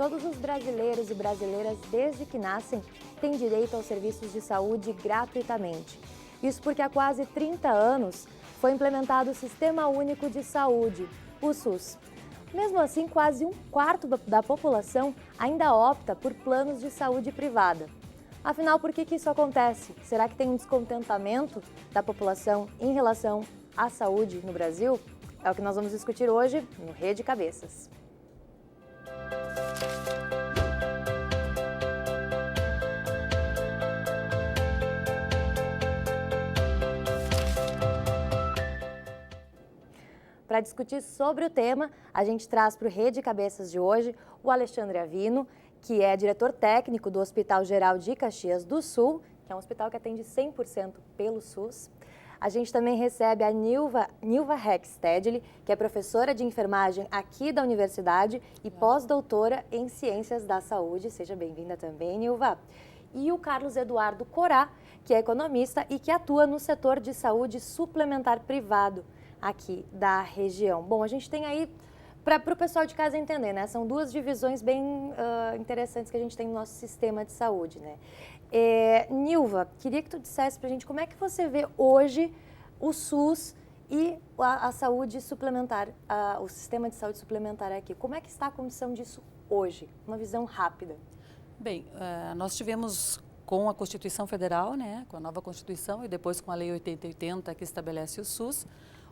todos os brasileiros e brasileiras, desde que nascem, têm direito aos serviços de saúde gratuitamente. Isso porque há quase 30 anos foi implementado o Sistema Único de Saúde, o SUS. Mesmo assim, quase um quarto da população ainda opta por planos de saúde privada. Afinal, por que isso acontece? Será que tem um descontentamento da população em relação à saúde no Brasil? É o que nós vamos discutir hoje no Rede Cabeças. Para discutir sobre o tema, a gente traz para o Rede Cabeças de hoje o Alexandre Avino, que é diretor técnico do Hospital Geral de Caxias do Sul, que é um hospital que atende 100% pelo SUS. A gente também recebe a Nilva Hextedley, que é professora de enfermagem aqui da universidade e pós-doutora em Ciências da Saúde. Seja bem-vinda também, Nilva. E o Carlos Eduardo Corá, que é economista e que atua no setor de saúde suplementar privado aqui da região. Bom, a gente tem aí, para o pessoal de casa entender, né? São duas divisões bem interessantes que a gente tem no nosso sistema de saúde, né? Nilva, queria que tu dissesse para a gente como é que você vê hoje o SUS e a saúde suplementar, o sistema de saúde suplementar aqui. Como é que está a condição disso hoje? Uma visão rápida. Bem, nós tivemos com a Constituição Federal, né, com a nova Constituição e depois com a Lei 8080 que estabelece o SUS,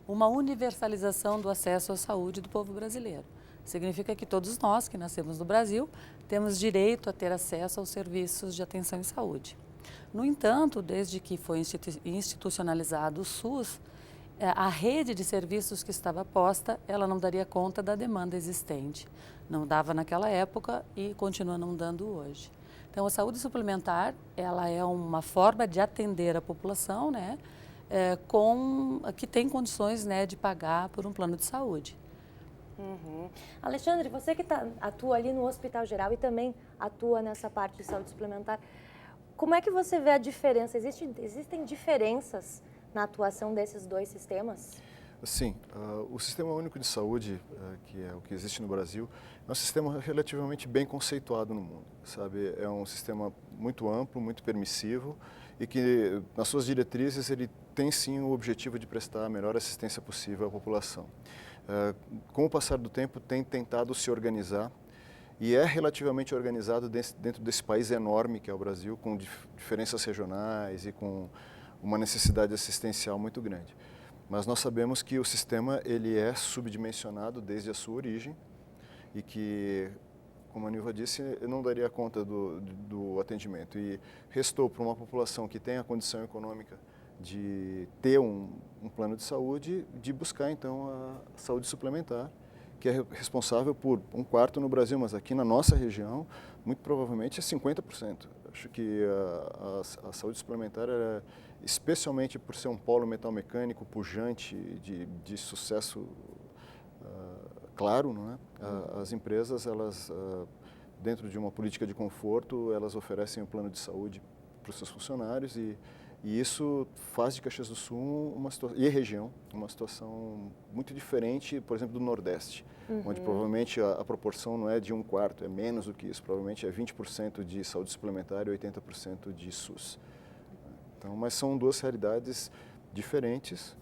uma universalização do acesso à saúde do povo brasileiro. Significa que todos nós que nascemos no Brasil temos direito a ter acesso aos serviços de atenção em saúde. No entanto, desde que foi institucionalizado o SUS, a rede de serviços que estava posta, ela não daria conta da demanda existente. Não dava naquela época e continua não dando hoje. Então, a saúde suplementar, ela é uma forma de atender a população, né, que tem condições, né, de pagar por um plano de saúde. Uhum. Alexandre, você que atua ali no Hospital Geral e também atua nessa parte de saúde suplementar, como é que você vê a diferença? Existem diferenças na atuação desses dois sistemas? Sim, o Sistema Único de Saúde, que é o que existe no Brasil, é um sistema relativamente bem conceituado no mundo, sabe? É um sistema muito amplo, muito permissivo e que, nas suas diretrizes, ele tem sim o objetivo de prestar a melhor assistência possível à população. Com o passar do tempo, tem tentado se organizar e é relativamente organizado dentro desse país enorme que é o Brasil, com diferenças regionais e com uma necessidade assistencial muito grande. Mas nós sabemos que o sistema ele é subdimensionado desde a sua origem e que, como a Nilva disse, não daria conta do atendimento. E restou para uma população que tem a condição econômica de ter um plano de saúde, de buscar então a saúde suplementar, que é responsável por um quarto no Brasil, mas aqui na nossa região, muito provavelmente é 50%. Acho que a saúde suplementar, especialmente por ser um polo metalmecânico pujante, de sucesso claro, não é? As empresas, elas, dentro de uma política de conforto, elas oferecem um plano de saúde para os seus funcionários e isso faz de Caxias do Sul e região uma situação muito diferente, por exemplo, do Nordeste, onde provavelmente a proporção não é de um quarto, é menos do que isso, provavelmente é 20% de saúde suplementar e 80% de SUS. Então, mas são duas realidades diferentes.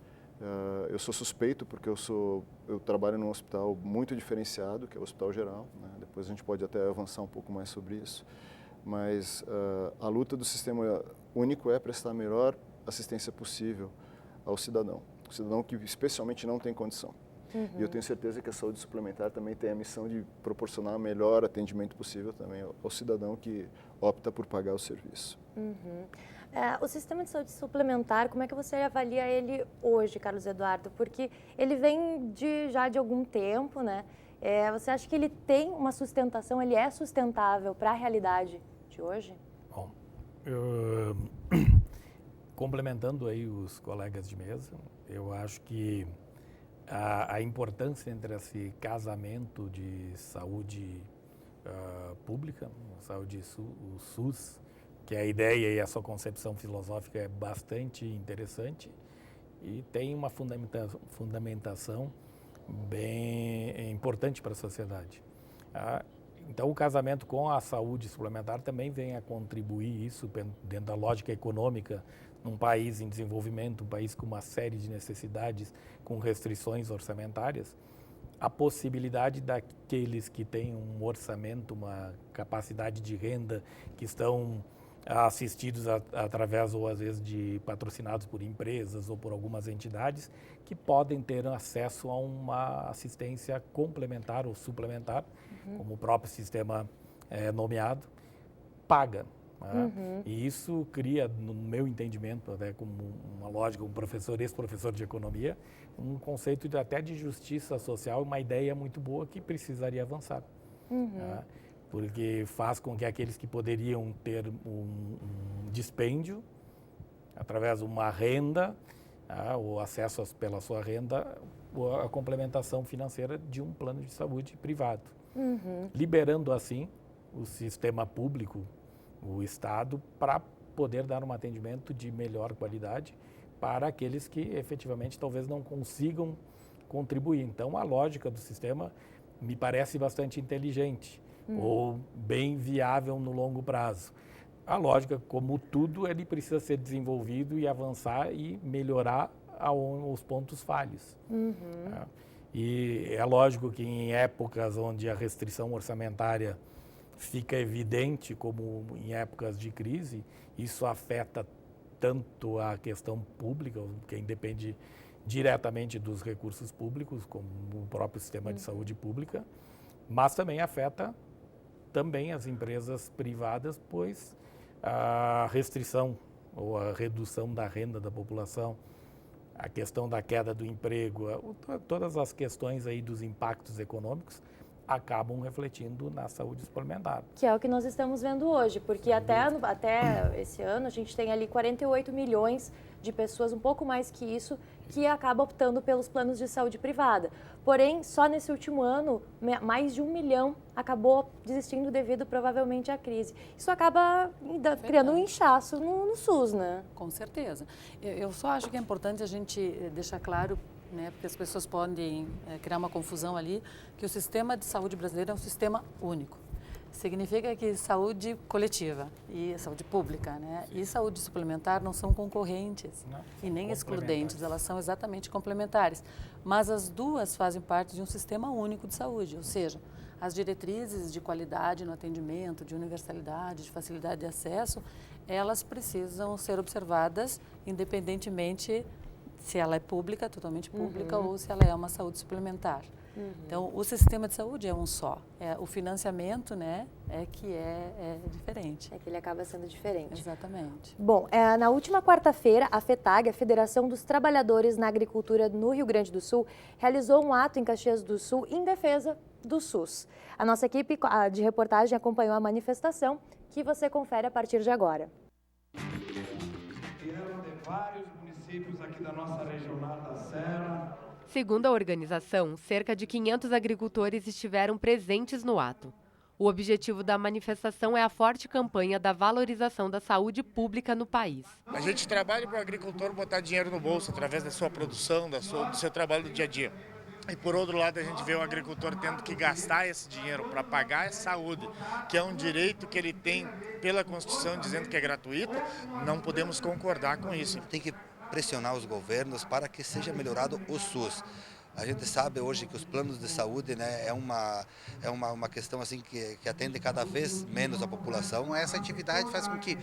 Eu sou suspeito porque eu trabalho num hospital muito diferenciado, que é o Hospital Geral, né? Depois a gente pode até avançar um pouco mais sobre isso. Mas a luta do Sistema Único é prestar a melhor assistência possível ao cidadão. O cidadão que especialmente não tem condição. E eu tenho certeza que a saúde suplementar também tem a missão de proporcionar o melhor atendimento possível também ao cidadão que opta por pagar o serviço. O sistema de saúde suplementar, como é que você avalia ele hoje, Carlos Eduardo? Porque ele vem já de algum tempo, né? Você acha que ele tem uma sustentação, ele é sustentável para a realidade de hoje? Bom, complementando aí os colegas de mesa, eu acho que a importância entre esse casamento de saúde pública, saúde o SUS, que a ideia e a sua concepção filosófica é bastante interessante e tem uma fundamentação bem importante para a sociedade. Então, o casamento com a saúde suplementar também vem a contribuir isso dentro da lógica econômica num país em desenvolvimento, um país com uma série de necessidades, com restrições orçamentárias. A possibilidade daqueles que têm um orçamento, uma capacidade de renda, que estão assistidos através ou às vezes de patrocinados por empresas ou por algumas entidades, que podem ter acesso a uma assistência complementar ou suplementar, como o próprio sistema nomeado, paga. Né? E isso cria, no meu entendimento, até como uma lógica, um professor, ex-professor de economia, um conceito até de justiça social, uma ideia muito boa que precisaria avançar. Né? Porque faz com que aqueles que poderiam ter um dispêndio, através de uma renda, o acesso pela sua renda, a complementação financeira de um plano de saúde privado. Liberando assim o sistema público, o Estado, para poder dar um atendimento de melhor qualidade para aqueles que efetivamente talvez não consigam contribuir. Então, a lógica do sistema me parece bastante inteligente ou bem viável no longo prazo. A lógica, como tudo, ele precisa ser desenvolvido e avançar e melhorar os pontos falhos. E é lógico que em épocas onde a restrição orçamentária fica evidente, como em épocas de crise, isso afeta tanto a questão pública, quem depende diretamente dos recursos públicos, como o próprio sistema de saúde pública, mas também afeta também as empresas privadas, pois a restrição ou a redução da renda da população, a questão da queda do emprego, todas as questões aí dos impactos econômicos acabam refletindo na saúde suplementar. Que é o que nós estamos vendo hoje, porque até esse ano a gente tem ali 48 milhões de pessoas, um pouco mais que isso, que acabam optando pelos planos de saúde privada. Porém, só nesse último ano, mais de 1 milhão acabou desistindo devido provavelmente à crise. Isso acaba criando um inchaço no SUS, né? Com certeza. Eu só acho que é importante a gente deixar claro, né, porque as pessoas podem criar uma confusão ali, que o sistema de saúde brasileiro é um sistema único. Significa que saúde coletiva e saúde pública, né, e saúde suplementar não são concorrentes e nem excludentes, elas são exatamente complementares. Mas as duas fazem parte de um sistema único de saúde, ou seja, as diretrizes de qualidade no atendimento, de universalidade, de facilidade de acesso, elas precisam ser observadas independentemente se ela é pública, totalmente pública, ou se ela é uma saúde suplementar. Então, o sistema de saúde é um só. O financiamento, né, é que é diferente. É que ele acaba sendo diferente. Exatamente. Bom, na última quarta-feira, a FETAG, a Federação dos Trabalhadores na Agricultura no Rio Grande do Sul, realizou um ato em Caxias do Sul em defesa do SUS. A nossa equipe de reportagem acompanhou a manifestação, que você confere a partir de agora. Vieram de vários municípios aqui da nossa regional da Serra. Segundo a organização, cerca de 500 agricultores estiveram presentes no ato. O objetivo da manifestação é a forte campanha da valorização da saúde pública no país. A gente trabalha para o agricultor botar dinheiro no bolso através da sua produção, do seu trabalho do dia a dia. E por outro lado, a gente vê o agricultor tendo que gastar esse dinheiro para pagar a saúde, que é um direito que ele tem pela Constituição, dizendo que é gratuito. Não podemos concordar com isso. Tem que pressionar os governos para que seja melhorado o SUS. A gente sabe hoje que os planos de saúde, né, é uma questão assim que atende cada vez menos a população. Essa atividade faz com que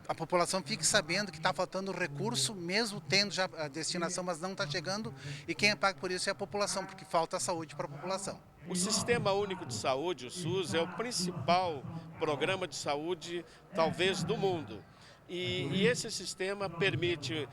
a população fique sabendo que está faltando recurso, mesmo tendo já a destinação, mas não está chegando, e quem paga por isso é a população, porque falta saúde para a população. O Sistema Único de Saúde, o SUS, é o principal programa de saúde, talvez, do mundo. E esse sistema permite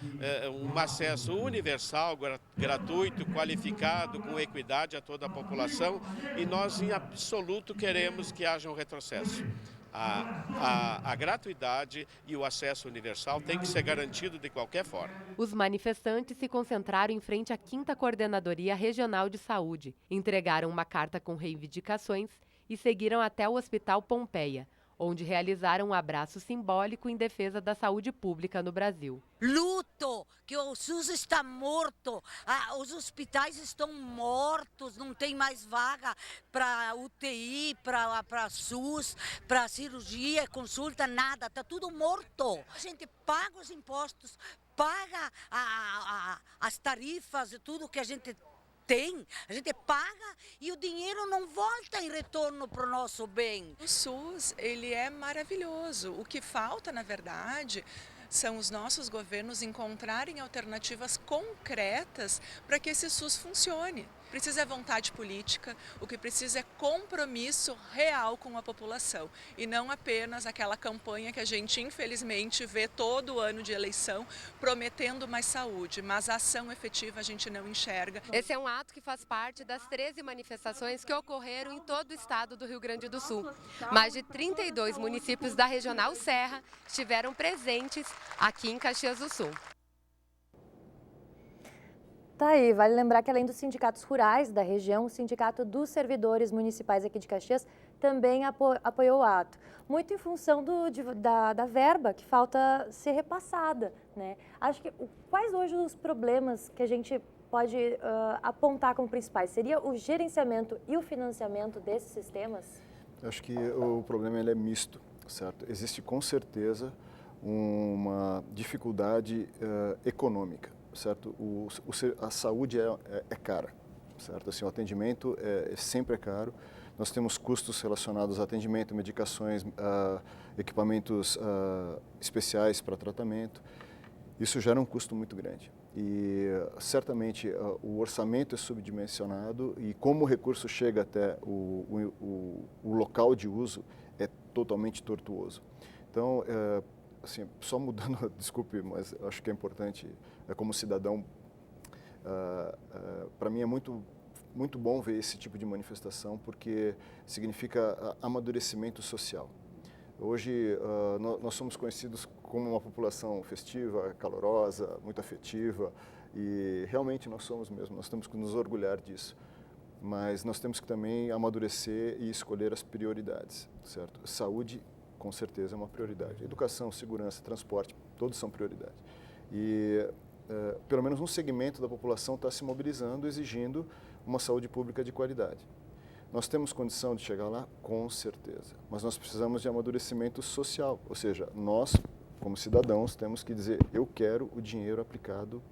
um acesso universal, gratuito, qualificado, com equidade a toda a população, e nós, em absoluto, queremos que haja um retrocesso. A gratuidade e o acesso universal tem que ser garantido de qualquer forma. Os manifestantes se concentraram em frente à 5ª Coordenadoria Regional de Saúde, entregaram uma carta com reivindicações e seguiram até o Hospital Pompeia, onde realizaram um abraço simbólico em defesa da saúde pública no Brasil. Luto, que o SUS está morto, os hospitais estão mortos, não tem mais vaga para UTI, para SUS, para cirurgia, consulta, nada, está tudo morto. A gente paga os impostos, paga as tarifas, tudo que a gente paga e o dinheiro não volta em retorno para o nosso bem. O SUS, ele é maravilhoso. O que falta, na verdade, são os nossos governos encontrarem alternativas concretas para que esse SUS funcione. Precisa vontade política, o que precisa é compromisso real com a população e não apenas aquela campanha que a gente infelizmente vê todo ano de eleição prometendo mais saúde, mas a ação efetiva a gente não enxerga. Esse é um ato que faz parte das 13 manifestações que ocorreram em todo o estado do Rio Grande do Sul. Mais de 32 municípios da Regional Serra estiveram presentes aqui em Caxias do Sul. Tá aí, vale lembrar que além dos sindicatos rurais da região, o Sindicato dos Servidores Municipais aqui de Caxias também apoiou o ato. Muito em função da verba que falta ser repassada, né? Acho que quais hoje os problemas que a gente pode apontar como principais? Seria o gerenciamento e o financiamento desses sistemas? Acho que o problema ele é misto, certo? Existe com certeza uma dificuldade econômica. Certo? A saúde é cara, certo? Assim, o atendimento sempre é caro. Nós temos custos relacionados a atendimento, medicações, equipamentos especiais para tratamento. Isso gera um custo muito grande. E certamente o orçamento é subdimensionado e como o recurso chega até o local de uso é totalmente tortuoso. Então, assim, só mudando, desculpe, mas acho que é importante, como cidadão, para mim é muito bom ver esse tipo de manifestação, porque significa amadurecimento social. Hoje, nós somos conhecidos como uma população festiva, calorosa, muito afetiva, e realmente nós somos mesmo, nós temos que nos orgulhar disso. Mas nós temos que também amadurecer e escolher as prioridades, certo? Saúde, com certeza, é uma prioridade. Educação, segurança, transporte, todos são prioridades. E pelo menos um segmento da população está se mobilizando, exigindo uma saúde pública de qualidade. Nós temos condição de chegar lá? Com certeza. Mas nós precisamos de amadurecimento social, ou seja, nós, como cidadãos, temos que dizer, eu quero o dinheiro aplicado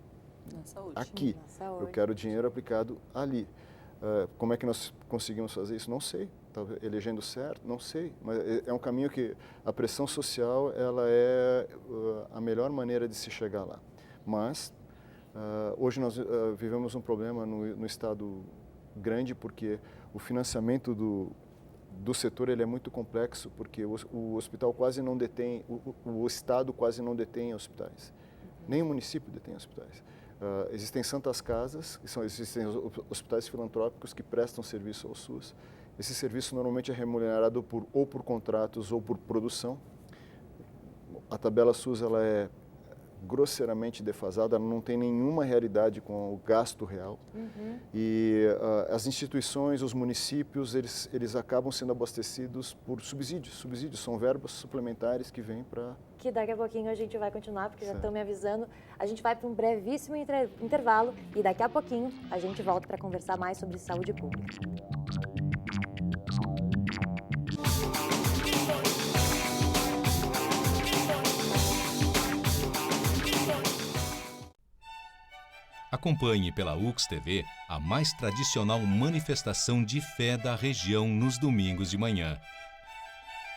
aqui, eu quero o dinheiro aplicado ali. Como é que nós conseguimos fazer isso? Não sei. Talvez elegendo certo, não sei, mas é um caminho que a pressão social ela é a melhor maneira de se chegar lá. Mas hoje nós vivemos um problema no estado grande porque o financiamento do setor ele é muito complexo porque o hospital quase não detém, o estado quase não detém hospitais, nem o município detém hospitais. Existem santas casas, existem hospitais filantrópicos que prestam serviço ao SUS. Esse serviço normalmente é remunerado ou por contratos ou por produção. A tabela SUS ela é grosseiramente defasada, ela não tem nenhuma realidade com o gasto real. E as instituições, os municípios, eles acabam sendo abastecidos por subsídios. Subsídios são verbas suplementares que vêm para... Que daqui a pouquinho a gente vai continuar, porque já estão me avisando. A gente vai para um brevíssimo intervalo e daqui a pouquinho a gente volta para conversar mais sobre saúde pública. Acompanhe pela UX-TV a mais tradicional manifestação de fé da região nos domingos de manhã.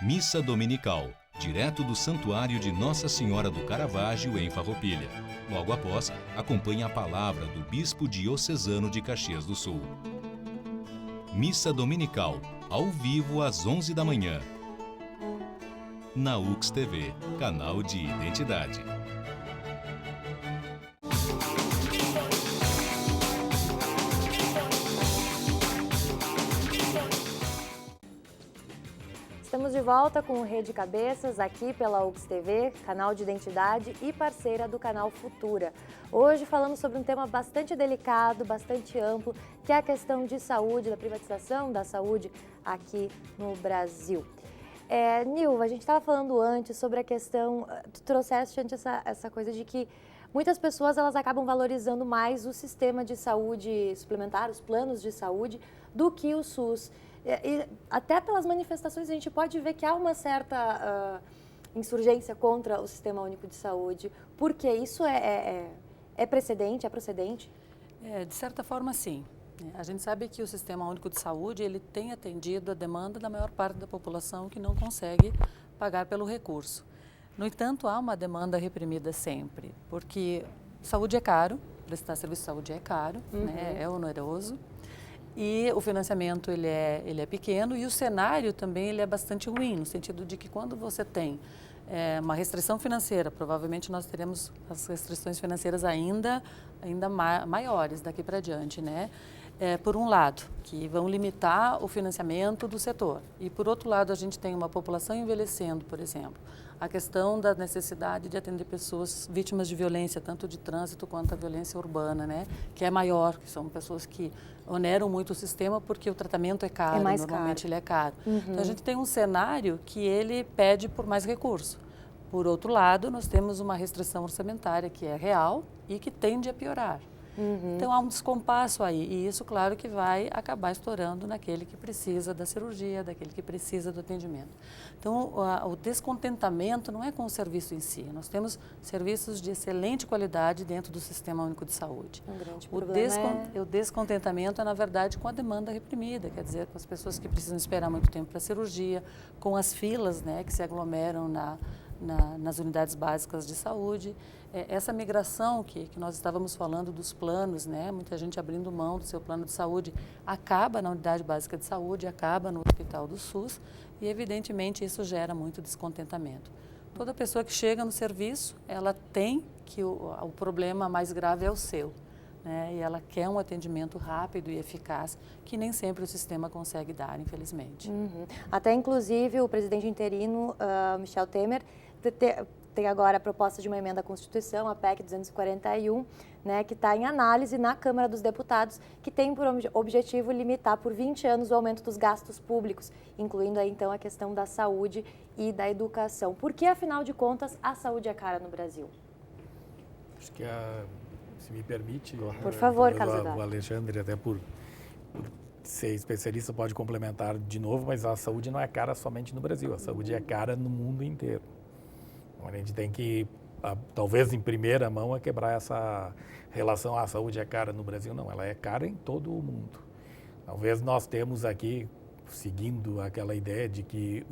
Missa Dominical, direto do Santuário de Nossa Senhora do Caravaggio, em Farroupilha. Logo após, acompanhe a palavra do Bispo Diocesano de Caxias do Sul. Missa Dominical, ao vivo às 11 da manhã. Na UX-TV, canal de identidade. Estamos de volta com o Rede Cabeças, aqui pela UX-TV, canal de identidade e parceira do canal Futura. Hoje falamos sobre um tema bastante delicado, bastante amplo, que é a questão de saúde, da privatização da saúde aqui no Brasil. Nilva, a gente estava falando antes sobre a questão, tu trouxeste antes essa coisa de que muitas pessoas elas acabam valorizando mais o sistema de saúde suplementar, os planos de saúde, do que o SUS. E até pelas manifestações a gente pode ver que há uma certa insurgência contra o Sistema Único de Saúde, porque isso é precedente, é procedente? De certa forma, sim. A gente sabe que o Sistema Único de Saúde ele tem atendido a demanda da maior parte da população que não consegue pagar pelo recurso. No entanto, há uma demanda reprimida sempre, porque saúde é caro, prestar serviço de saúde é caro, né, é oneroso, e o financiamento ele é pequeno e o cenário também ele é bastante ruim, no sentido de que quando você tem uma restrição financeira, provavelmente nós teremos as restrições financeiras ainda maiores daqui para diante, né? Por um lado, que vão limitar o financiamento do setor. E, por outro lado, a gente tem uma população envelhecendo, por exemplo. A questão da necessidade de atender pessoas vítimas de violência, tanto de trânsito quanto a violência urbana, né? Que é maior, que são pessoas que oneram muito o sistema porque o tratamento é caro, normalmente ele é caro. Então, a gente tem um cenário que ele pede por mais recurso. Por outro lado, nós temos uma restrição orçamentária que é real e que tende a piorar. Então, há um descompasso aí, e isso, claro, que vai acabar estourando naquele que precisa da cirurgia, daquele que precisa do atendimento. Então, o descontentamento não é com o serviço em si. Nós temos serviços de excelente qualidade dentro do Sistema Único de Saúde. Um grande problema o descontentamento é, na verdade, com a demanda reprimida, quer dizer, com as pessoas que precisam esperar muito tempo para a cirurgia, com as filas, né, que se aglomeram nas unidades básicas de saúde. Essa migração que nós estávamos falando dos planos, né? Muita gente abrindo mão do seu plano de saúde, acaba na unidade básica de saúde, acaba no hospital do SUS e, evidentemente, isso gera muito descontentamento. Toda pessoa que chega no serviço, ela tem que o problema mais grave é o seu, né? E ela quer um atendimento rápido e eficaz, que nem sempre o sistema consegue dar, infelizmente. Até, inclusive, o presidente interino, Michel Temer, tem agora a proposta de uma emenda à Constituição, a PEC 241, né, que está em análise na Câmara dos Deputados, que tem por objetivo limitar por 20 anos o aumento dos gastos públicos, incluindo aí, então, a questão da saúde e da educação. Por que, afinal de contas, a saúde é cara no Brasil? Acho que, se me permite... Por favor, Carlos Eduardo. O Alexandre, até por ser especialista, pode complementar de novo, mas a saúde não é cara somente no Brasil, a saúde é cara no mundo inteiro. A gente tem que, talvez em primeira mão, quebrar essa relação, a saúde é cara no Brasil. Não, ela é cara em todo o mundo. Talvez nós temos aqui, seguindo aquela ideia de que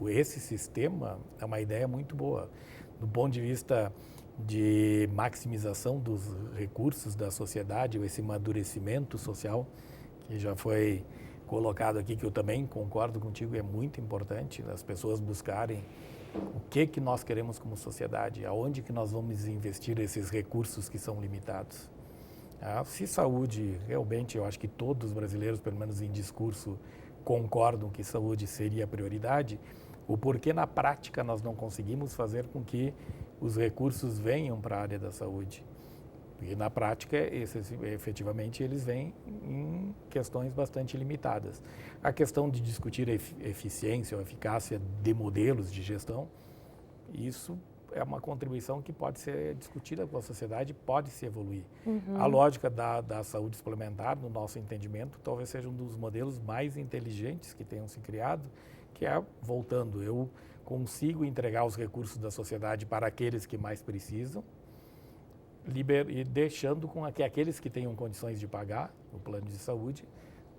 esse sistema é uma ideia muito boa. Do ponto de vista de maximização dos recursos da sociedade, esse amadurecimento social, que já foi colocado aqui, que eu também concordo contigo, é muito importante as pessoas buscarem o que nós queremos como sociedade, aonde que nós vamos investir esses recursos que são limitados. Se saúde, realmente, eu acho que todos os brasileiros, pelo menos em discurso, concordam que saúde seria a prioridade, o porquê na prática nós não conseguimos fazer com que os recursos venham para a área da saúde. Porque na prática, efetivamente, eles vêm em questões bastante limitadas. A questão de discutir a eficiência ou eficácia de modelos de gestão, isso é uma contribuição que pode ser discutida com a sociedade, pode se evoluir. A lógica da saúde suplementar, no nosso entendimento, talvez seja um dos modelos mais inteligentes que tenham se criado, que é, voltando, eu consigo entregar os recursos da sociedade para aqueles que mais precisam, e deixando com que aqueles que tenham condições de pagar o plano de saúde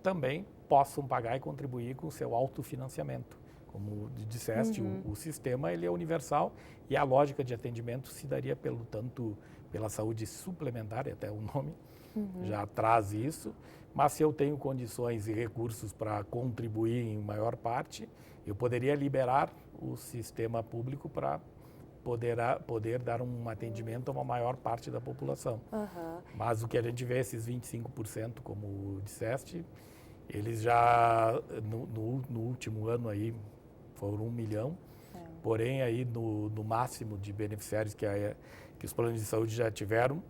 também possam pagar e contribuir com o seu autofinanciamento. Como disseste, o sistema ele é universal e a lógica de atendimento se daria tanto pela saúde suplementar, até o nome já traz isso, mas se eu tenho condições e recursos para contribuir em maior parte, eu poderia liberar o sistema público para poder dar um atendimento a uma maior parte da população. Mas o que a gente vê, esses 25%, como disseste, eles já, no último ano aí, foram 1 milhão, porém aí no máximo de beneficiários que os planos de saúde já tiveram,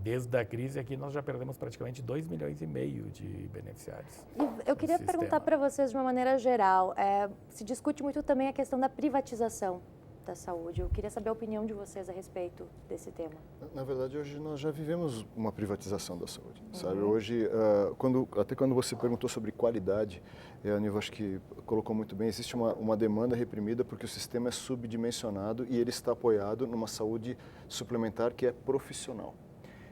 Desde a crise aqui nós já perdemos praticamente 2,5 milhões de beneficiários. E eu queria perguntar para vocês de uma maneira geral, se discute muito também a questão da privatização da saúde. Eu queria saber a opinião de vocês a respeito desse tema. Na verdade, hoje nós já vivemos uma privatização da saúde, sabe? Hoje, até quando você perguntou sobre qualidade, a Nilva acho que colocou muito bem, existe uma demanda reprimida porque o sistema é subdimensionado e ele está apoiado numa saúde suplementar que é profissional.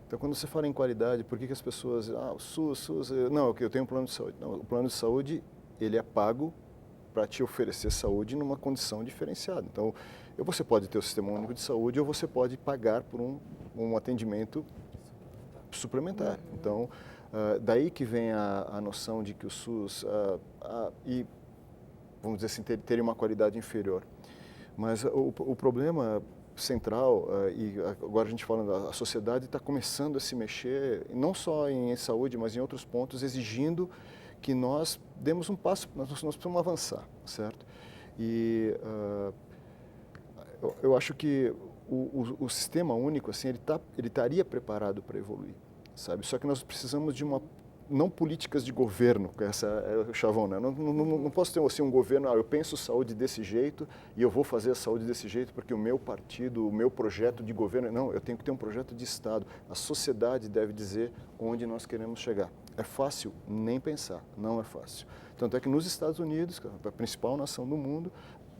Então, quando você fala em qualidade, por que as pessoas... o SUS... Não, eu tenho um plano de saúde. Não, o plano de saúde, ele é pago para te oferecer saúde numa condição diferenciada. Então, você pode ter o Sistema Único de Saúde ou você pode pagar por um atendimento suplementar. Então, daí que vem a noção de que o SUS, vamos dizer assim, teria uma qualidade inferior. Mas o problema central, e agora a gente falando, a sociedade está começando a se mexer, não só em saúde, mas em outros pontos, exigindo que nós demos um passo, nós precisamos avançar, certo? E eu acho que o sistema único, assim, ele estaria preparado para evoluir, sabe? Só que nós precisamos de não políticas de governo, essa é o chavão, né? Não posso ter assim, um governo, eu penso saúde desse jeito e eu vou fazer a saúde desse jeito porque o meu partido, o meu projeto de governo... Não, eu tenho que ter um projeto de Estado. A sociedade deve dizer onde nós queremos chegar. É fácil? Nem pensar, não é fácil. Tanto é que nos Estados Unidos, a principal nação do mundo,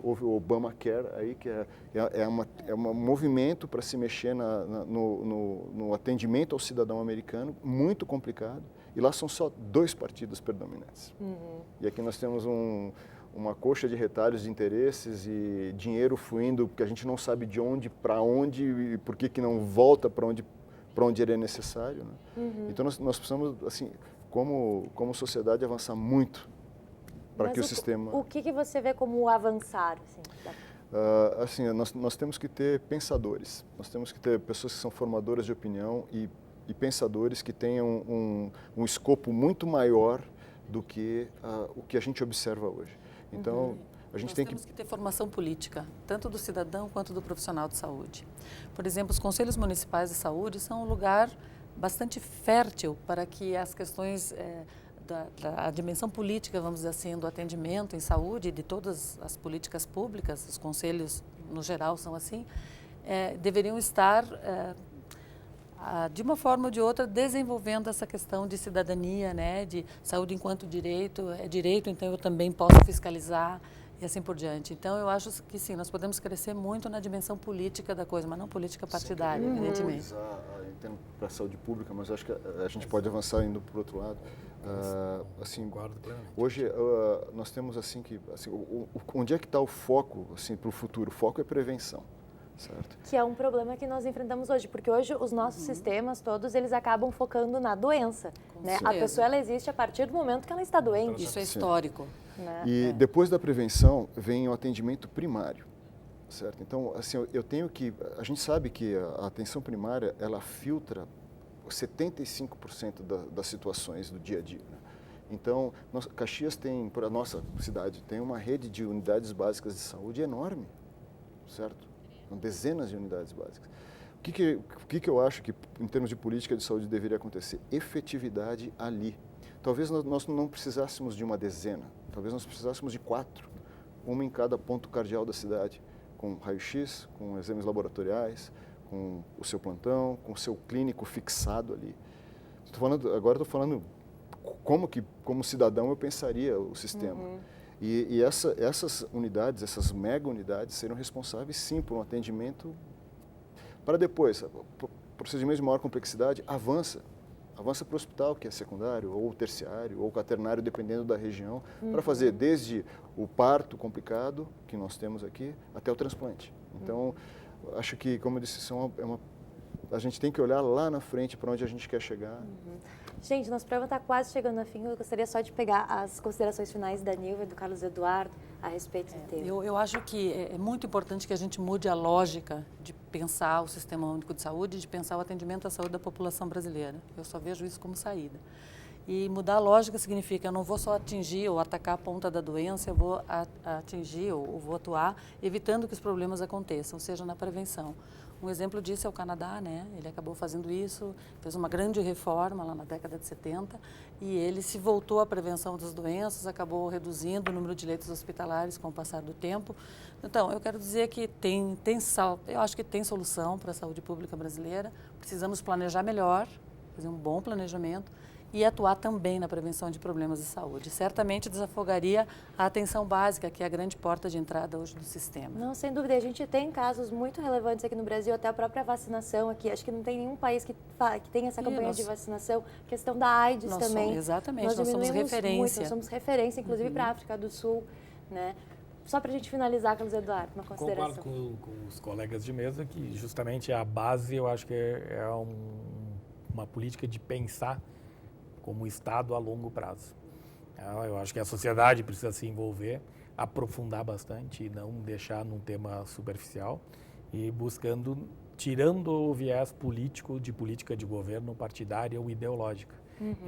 houve o Obamacare aí, que é um movimento para se mexer no atendimento ao cidadão americano, muito complicado. E lá são só 2 partidos predominantes. E aqui nós temos uma coxa de retalhos de interesses e dinheiro fluindo, que a gente não sabe de onde, para onde e por que não volta para onde ele é necessário. Né? Então nós precisamos, assim, como sociedade, avançar muito para que o sistema... O que você vê como avançar? Assim? Nós temos que ter pensadores, nós temos que ter pessoas que são formadoras de opinião e pensadores que tenham um escopo muito maior do que o que a gente observa hoje. Então, Nós temos que ter formação política, tanto do cidadão quanto do profissional de saúde. Por exemplo, os conselhos municipais de saúde são um lugar bastante fértil para que as questões da dimensão política, vamos dizer assim, do atendimento em saúde, de todas as políticas públicas, os conselhos no geral são assim, deveriam estar... de uma forma ou de outra, desenvolvendo essa questão de cidadania, né, de saúde enquanto direito, é direito, então eu também posso fiscalizar e assim por diante. Então, eu acho que sim, nós podemos crescer muito na dimensão política da coisa, mas não política partidária, evidentemente. Para a saúde pública, mas acho que a gente pode avançar indo para o outro lado. Assim, hoje nós temos assim que onde é que está o foco assim para o futuro? O foco é prevenção. Certo. Que é um problema que nós enfrentamos hoje, porque hoje os nossos sistemas todos, eles acabam focando na doença. Né? A pessoa, ela existe a partir do momento que ela está doente. Isso é histórico. Né? E depois da prevenção vem o atendimento primário, certo? Então, assim, a gente sabe que a atenção primária, ela filtra 75% das situações do dia a dia, né? Então, Caxias tem, para a nossa cidade, tem uma rede de unidades básicas de saúde enorme, certo? Dezenas de unidades básicas. O que eu acho que, em termos de política de saúde, deveria acontecer? Efetividade ali. Talvez nós não precisássemos de uma dezena, talvez nós precisássemos de 4, uma em cada ponto cardeal da cidade, com raio-x, com exames laboratoriais, com o seu plantão, com o seu clínico fixado ali. Agora estou falando como cidadão eu pensaria o sistema. E essas unidades, essas mega unidades, serão responsáveis, sim, por um atendimento para depois. Procedimentos de maior complexidade, avança para o hospital, que é secundário, ou terciário, ou quaternário, dependendo da região, para fazer desde o parto complicado, que nós temos aqui, até o transplante. Então, acho que, como eu disse, a gente tem que olhar lá na frente para onde a gente quer chegar. Gente, nosso programa está quase chegando ao fim. Eu gostaria só de pegar as considerações finais da Nilva e do Carlos Eduardo a respeito do tema. Eu acho que é muito importante que a gente mude a lógica de pensar o Sistema Único de Saúde, de pensar o atendimento à saúde da população brasileira. Eu só vejo isso como saída. E mudar a lógica significa eu não vou só atingir ou atacar a ponta da doença, eu vou atingir ou vou atuar evitando que os problemas aconteçam, seja na prevenção. Um exemplo disso é o Canadá, né? Ele acabou fazendo isso, fez uma grande reforma lá na década de 70 e ele se voltou à prevenção das doenças, acabou reduzindo o número de leitos hospitalares com o passar do tempo. Então, eu quero dizer que eu acho que tem solução para a saúde pública brasileira. Precisamos planejar melhor, fazer um bom planejamento e atuar também na prevenção de problemas de saúde. Certamente desafogaria a atenção básica, que é a grande porta de entrada hoje do sistema. Não, sem dúvida. A gente tem casos muito relevantes aqui no Brasil, até a própria vacinação aqui. Acho que não tem nenhum país que tem essa campanha de vacinação. A questão da AIDS também. Exatamente, nós somos referência. Muito, nós somos referência, inclusive para a África do Sul, né? Só para a gente finalizar, Carlos Eduardo, uma consideração. Concordo com os colegas de mesa que justamente a base, eu acho que é uma política de pensar como Estado a longo prazo. Eu acho que a sociedade precisa se envolver, aprofundar bastante e não deixar num tema superficial e buscando, tirando o viés político de política de governo partidária ou ideológica,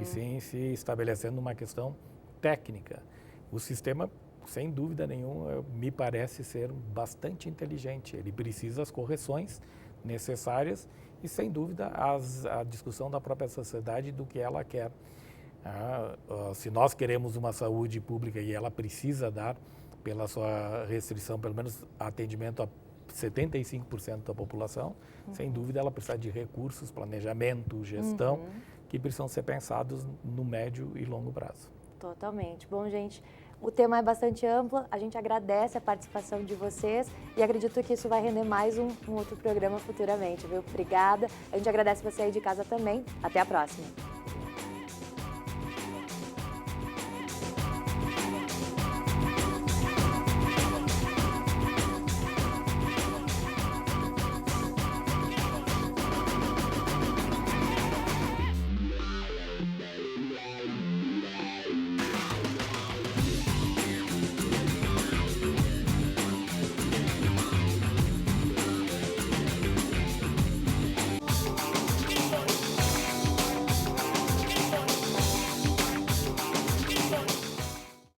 e sim se estabelecendo uma questão técnica. O sistema, sem dúvida nenhuma, me parece ser bastante inteligente. Ele precisa as correções necessárias e, sem dúvida, a discussão da própria sociedade do que ela quer. Se nós queremos uma saúde pública e ela precisa dar, pela sua restrição, pelo menos atendimento a 75% da população, sem dúvida ela precisa de recursos, planejamento, gestão, que precisam ser pensados no médio e longo prazo. Totalmente. Bom, gente, o tema é bastante amplo, a gente agradece a participação de vocês e acredito que isso vai render mais um outro programa futuramente, viu? Obrigada. A gente agradece você aí de casa também. Até a próxima.